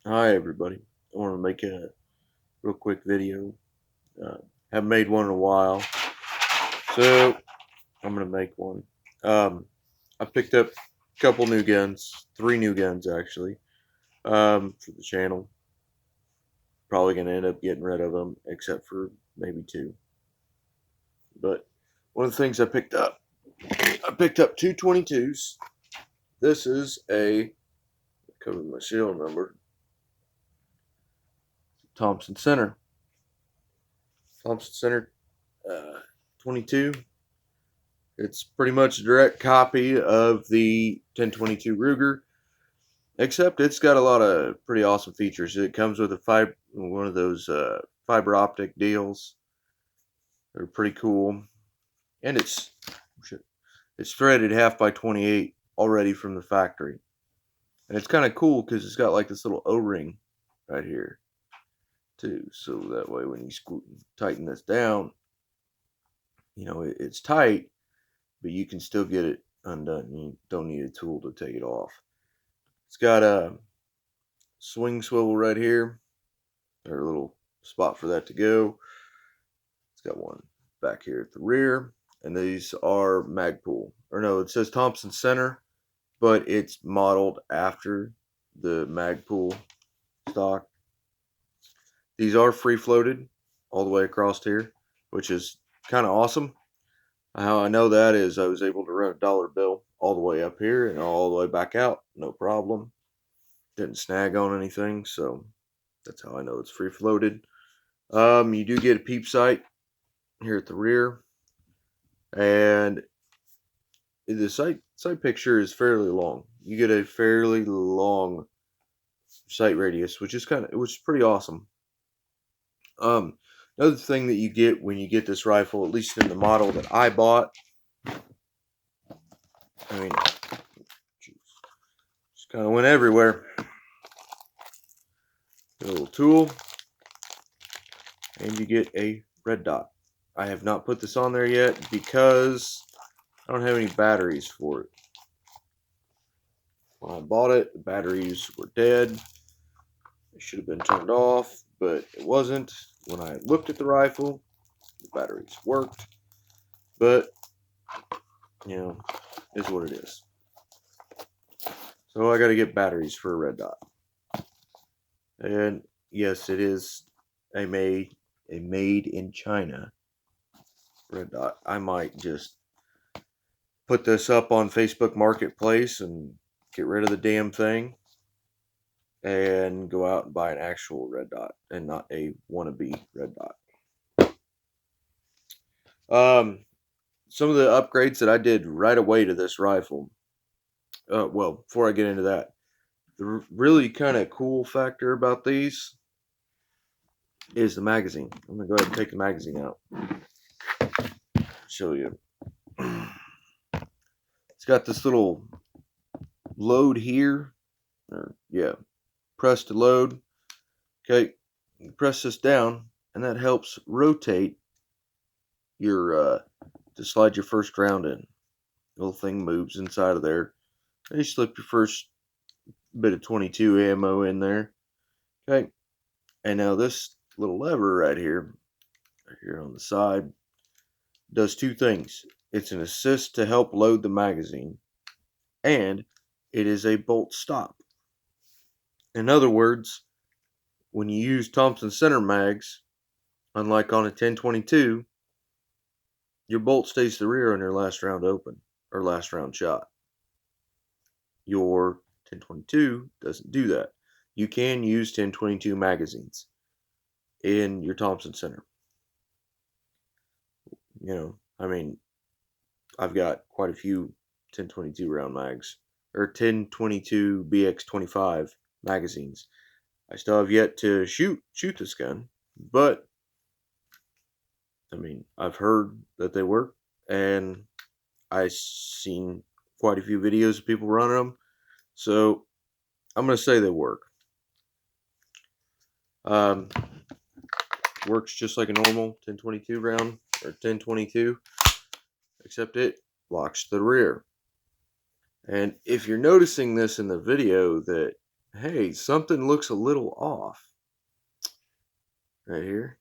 Hi everybody. I want to make a real quick video. Uh, haven't made one in a while, so I'm gonna make one. I picked up a couple new guns, 3 new guns actually, for the channel. Probably gonna end up getting rid of them, except for maybe 2. But one of the things I picked up 222s. This is a cover my serial number. Thompson Center. Thompson Center, 22. It's pretty much a direct copy of the 1022 Ruger, except it's got a lot of pretty awesome features. It comes with one of those fiber optic deals. They're pretty cool, and it's threaded half by 28 already from the factory, and it's kind of cool because it's got like this little O-ring right here too. So that way, when you tighten this down, it's tight, but you can still get it undone. You don't need a tool to take it off. It's got a swing swivel right here, or a little spot for that to go. It's got one back here at the rear, and these are Magpul. Or no, it says Thompson Center, but it's modeled after the Magpul stock. These are free floated all the way across here, which is kind of awesome. How I know that is I was able to run a dollar bill all the way up here and all the way back out, no problem. Didn't snag on anything, so that's how I know it's free floated. You do get a peep sight here at the rear, and the sight picture is fairly long. You get a fairly long sight radius, which is pretty awesome. Another thing that you get when you get this rifle, at least in the model that I bought, I mean, just kind of went everywhere. A little tool, and you get a red dot. I have not put this on there yet because I don't have any batteries for it. When I bought it, the batteries were dead. It should have been turned off, but it wasn't. When I looked at the rifle, the batteries worked. But, is what it is. So I got to get batteries for a red dot. And yes, it is a made in China red dot. I might just put this up on Facebook Marketplace and get rid of the damn thing and go out and buy an actual red dot and not a wannabe red dot. Some of the upgrades that I did right away to this rifle. Well, before I get into that, the really kind of cool factor about these is the magazine. I'm gonna go ahead and take the magazine out. Show you. It's got this little load here, or yeah, press to load. Okay, you press this down, and that helps rotate your to slide your first round in. The little thing moves inside of there. And you slip your first bit of 22 ammo in there. Okay, and now this little lever right here on the side, does 2 things. It's an assist to help load the magazine, and it is a bolt stop. In other words, when you use Thompson Center mags, unlike on a 1022, your bolt stays to the rear on your last round open, or last round shot. Your 1022 doesn't do that. You can use 1022 magazines in your Thompson Center. I've got quite a few 1022 round mags, or 1022 BX25 magazines. I still have yet to shoot this gun, but I've heard that they work, and I've seen quite a few videos of people running them, so I'm going to say they work. Works just like a normal 1022 round, or 1022, except it locks to the rear. And if you're noticing this in the video, that hey, something looks a little off right here.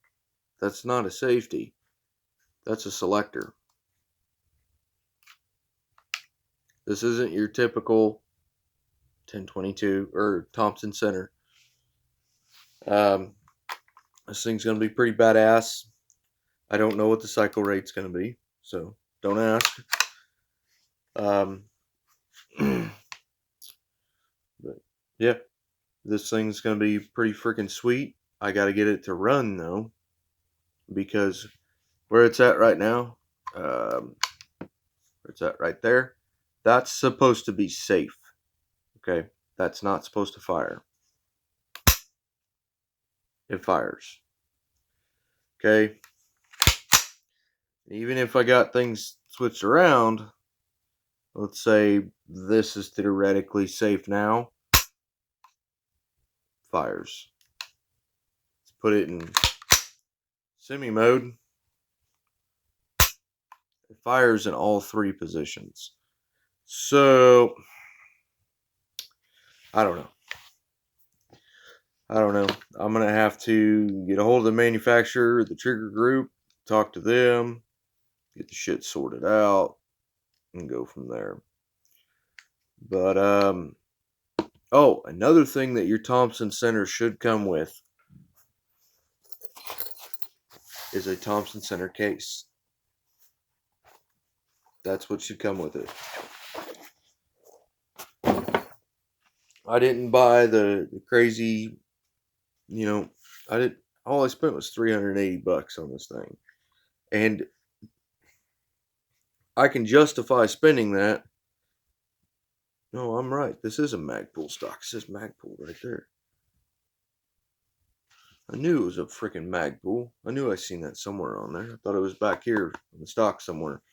That's not a safety. That's a selector. This isn't your typical 1022 or Thompson Center. This thing's going to be pretty badass. I don't know what the cycle rate's going to be, so don't ask. Um, but yeah, this thing's going to be pretty freaking sweet. I got to get it to run though, because where it's at right now, where it's at right there, that's supposed to be safe. Okay, that's not supposed to fire. It fires. Okay, even if I got things switched around, let's say this is theoretically safe now, fires. Let's put it in semi mode. It fires in all three positions. So, I don't know. I'm going to have to get a hold of the manufacturer, the trigger group, talk to them, get the shit sorted out, and go from there. But, oh, another thing that your Thompson Center should come with is a Thompson Center case. That's what should come with it. I didn't buy the crazy, all I spent was $380 on this thing. And I can justify spending that. No, I'm right. This is a Magpul stock. It says Magpul right there. I knew it was a freaking Magpul. I knew I seen that somewhere on there. I thought it was back here in the stock somewhere.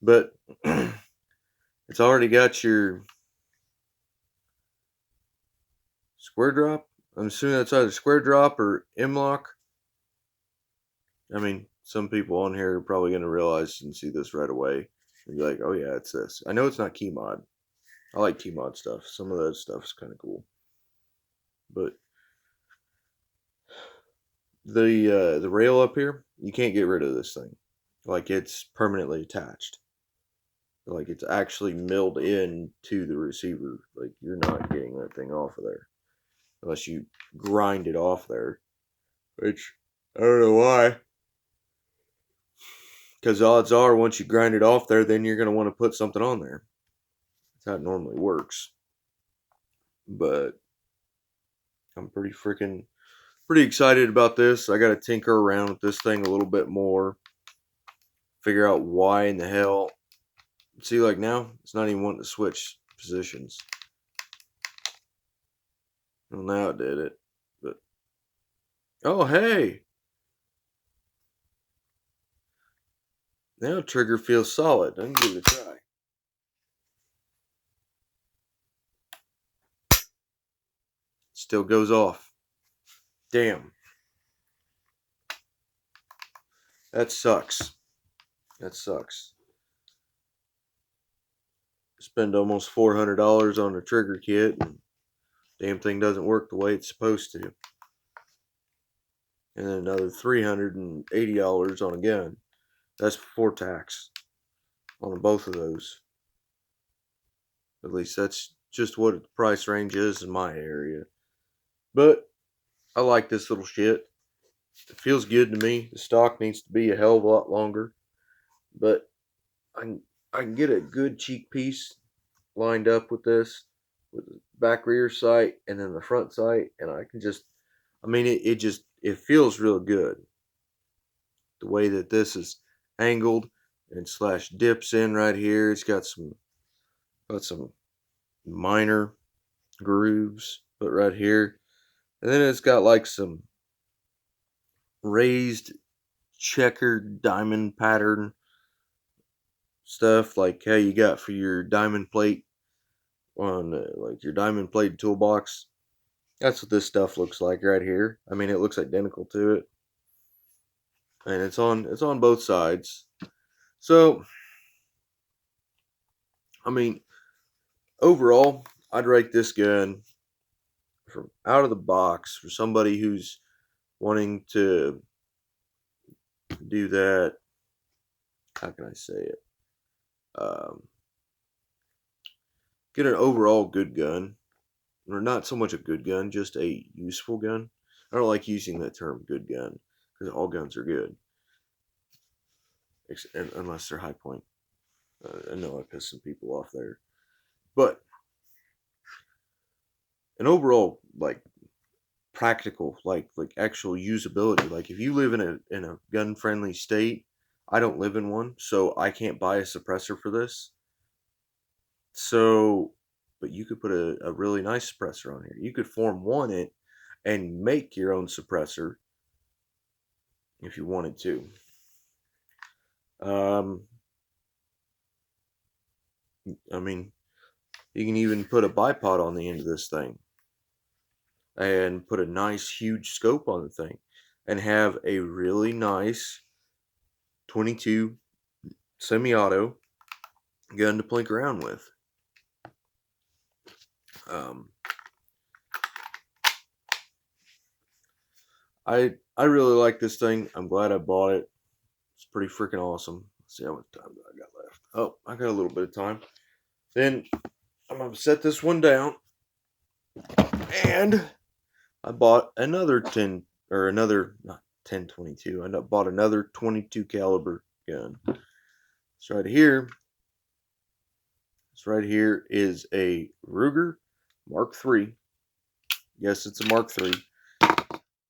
But it's already got your square drop. I'm assuming that's either square drop or M-lock. I mean, some people on here are probably going to realize and see this right away. And be like, oh yeah, it's this. I know it's not key mod. I like key mod stuff. Some of that stuff is kind of cool. But the rail up here, you can't get rid of this thing. Like, it's permanently attached. Like, it's actually milled in to the receiver. Like, you're not getting that thing off of there unless you grind it off there, which I don't know why. Because odds are, once you grind it off there, then you're going to want to put something on there. That's how it normally works. But I'm pretty excited about this. I got to tinker around with this thing a little bit more. Figure out why in the hell. See, like now, it's not even wanting to switch positions. Well, now it did it. But, oh, hey. Now trigger feels solid. I can give it a try. Still goes off. Damn. That sucks. That sucks. Spend almost $400 on a trigger kit, and damn thing doesn't work the way it's supposed to. And then another $380 on a gun. That's before tax on both of those. At least that's just what the price range is in my area. But I like this little shit. It feels good to me. The stock needs to be a hell of a lot longer. But I can get a good cheek piece lined up with this, with the back rear sight and then the front sight, and I can just, it feels real good. The way that this is angled and slash dips in right here, it's got some minor grooves, but right here, and then it's got like some raised checkered diamond pattern stuff, like how you got for your diamond plate on like your diamond plate toolbox. That's what this stuff looks like right here. I mean, it looks identical to it, and it's on both sides. So, I mean, overall, I'd rate this gun from out of the box for somebody who's wanting to do that. How can I say it? Get an overall good gun, or not so much a good gun, just a useful gun. I don't like using that term "good gun" because all guns are good, unless they're high point. I know I pissed some people off there, but an overall like practical, like actual usability. Like if you live in a gun friendly state, I don't live in one, so I can't buy a suppressor for this. So, but you could put a really nice suppressor on here. You could form one it and make your own suppressor if you wanted to. I mean, you can even put a bipod on the end of this thing and put a nice huge scope on the thing and have a really nice 22 semi-auto gun to plink around with. I really like this thing. I'm glad I bought it. It's pretty freaking awesome. Let's see how much time I got left. Oh, I got a little bit of time. Then I'm gonna set this one down, and I bought another 10 or another not 10-22. I bought another 22 caliber gun. It's right here. This right here is a Ruger Mark III. Yes, it's a Mark III.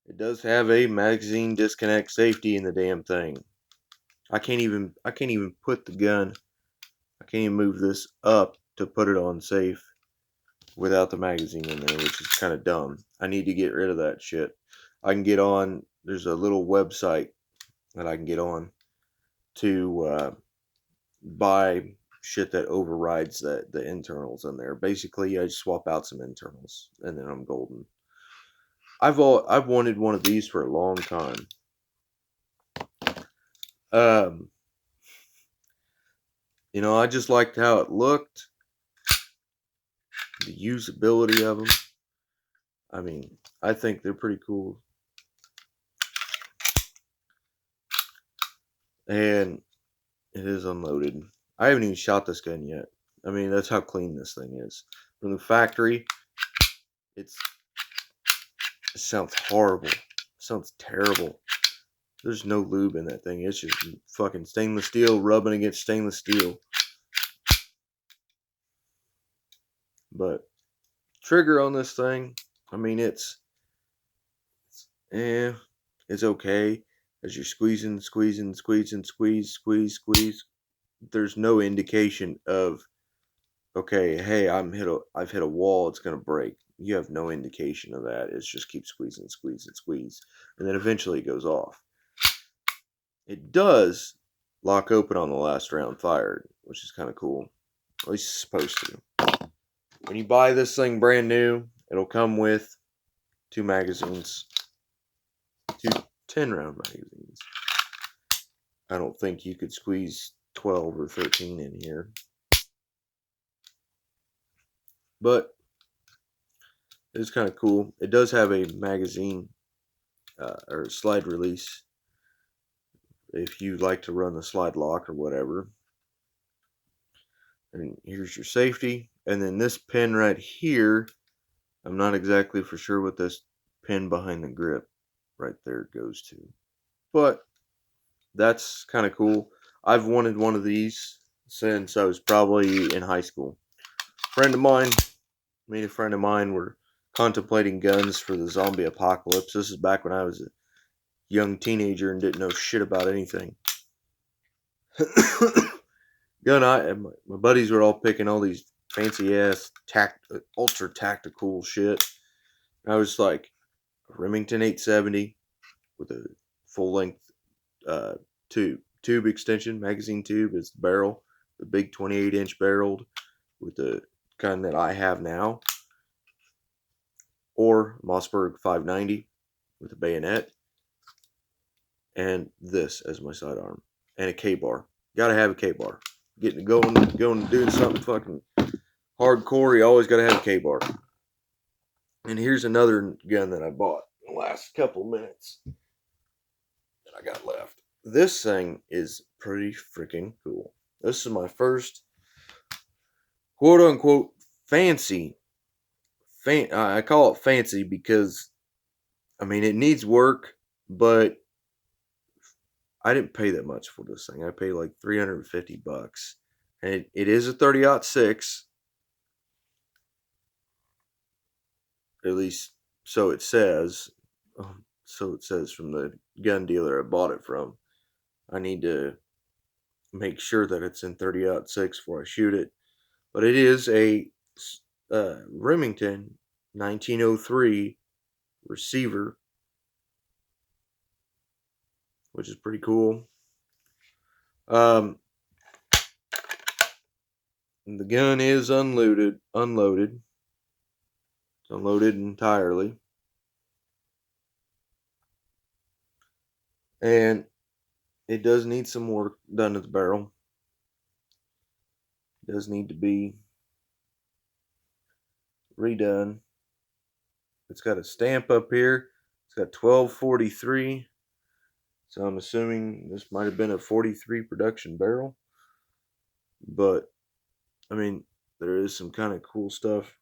It does have a magazine disconnect safety in the damn thing. I can't even put the gun. I can't even move this up to put it on safe without the magazine in there, which is kind of dumb. I need to get rid of that shit. I can get on. There's a little website that I can get on to buy shit that overrides the internals in there. Basically, I just swap out some internals and then I'm golden. I've wanted one of these for a long time. You know, I just liked how it looked, the usability of them. I mean, I think they're pretty cool. And it is unloaded. I haven't even shot this gun yet. I mean, that's how clean this thing is. From the factory, it sounds horrible. It sounds terrible. There's no lube in that thing. It's just fucking stainless steel rubbing against stainless steel. But trigger on this thing, I mean, it's okay. As you're squeezing, squeeze, there's no indication of, okay, hey, I've hit a wall, it's gonna break. You have no indication of that. It's just keep squeezing, and then eventually it goes off. It does lock open on the last round fired, which is kind of cool. At least it's supposed to. When you buy this thing brand new, it'll come with 2 magazines, 2 10-round magazines. I don't think you could squeeze 12 or 13 in here. But it's kind of cool. It does have a magazine or slide release if you like to run the slide lock or whatever. And here's your safety. And then this pin right here, I'm not exactly for sure what this pin behind the grip right there goes to. But that's kind of cool. I've wanted one of these since I was probably in high school. Me and a friend of mine were contemplating guns for the zombie apocalypse. This is back when I was a young teenager and didn't know shit about anything. My buddies were all picking all these fancy ass ultra tactical shit. I was like, a Remington 870 with a full length tube extension, magazine tube is the barrel, the big 28-inch barreled with the kind that I have now, or Mossberg 590 with a bayonet, and this as my sidearm, and a K-bar. Gotta have a K-bar. Getting it going doing something fucking hardcore, you always gotta have a K-bar. And here's another gun that I bought in the last couple minutes that I got left. This thing is pretty freaking cool. This is my first quote unquote fancy. I call it fancy because, I mean, it needs work, but I didn't pay that much for this thing. I paid like $350. And it is a 30-06, at least so it says. So it says from the gun dealer I bought it from. I need to make sure that it's in 30-06 before I shoot it. But it is a Remington 1903 receiver, which is pretty cool. The gun is unloaded. It's unloaded entirely. And it does need some work done to the barrel. It does need to be redone. It's got a stamp up here. It's got 1243. So I'm assuming this might have been a 43 production barrel. But, I mean, there is some kind of cool stuff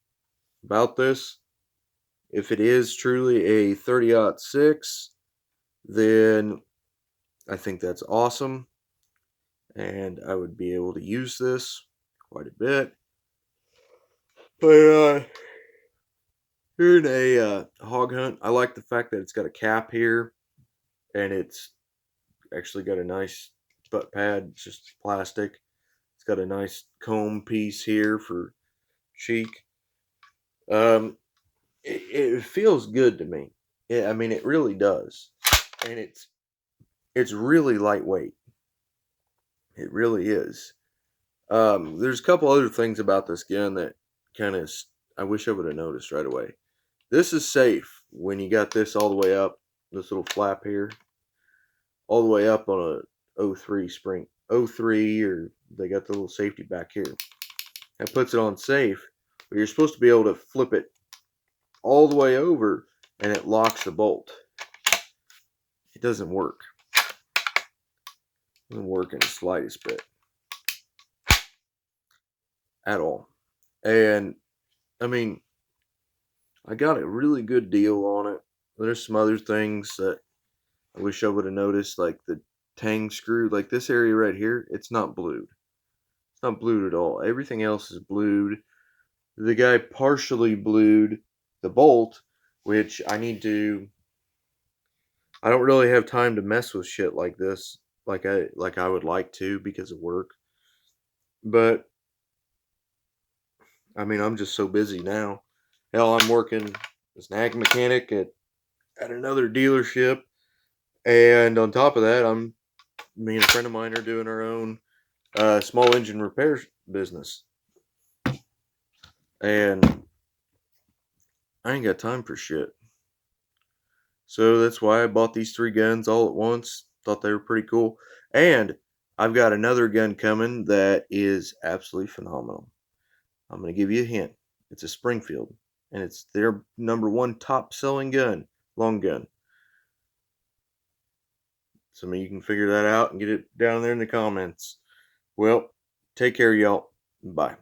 about this. If it is truly a 30-06, then I think that's awesome. And I would be able to use this quite a bit. But during a hog hunt, I like the fact that it's got a cap here. And it's actually got a nice butt pad. It's just plastic. It's got a nice comb piece here for cheek. It feels good to me. I mean, it really does. And it's really lightweight. It really is. There's a couple other things about this gun that kind of I wish I would have noticed right away. This is safe when you got this all the way up, this little flap here, all the way up on a 03 spring, 03, or they got the little safety back here. That puts it on safe, but you're supposed to be able to flip it all the way over and it locks the bolt. It doesn't work. It doesn't work in the slightest bit. At all. And I mean, I got a really good deal on it. There's some other things that I wish I would have noticed, like the tang screw, like this area right here, it's not blued. It's not blued at all. Everything else is blued. The guy partially blued the bolt, which I don't really have time to mess with shit like this like I would like to because of work. But I mean, I'm just so busy now. Hell, I'm working as an ag mechanic at another dealership, and on top of that, me and a friend of mine are doing our own small engine repair business, and I ain't got time for shit. So that's why I bought these 3 guns all at once. Thought they were pretty cool, and I've got another gun coming that is absolutely phenomenal. I'm going to give you a hint. It's a Springfield, and it's their #1 top selling gun, long gun. So maybe you can figure that out and get it down there in the comments. Well, take care, y'all. Bye.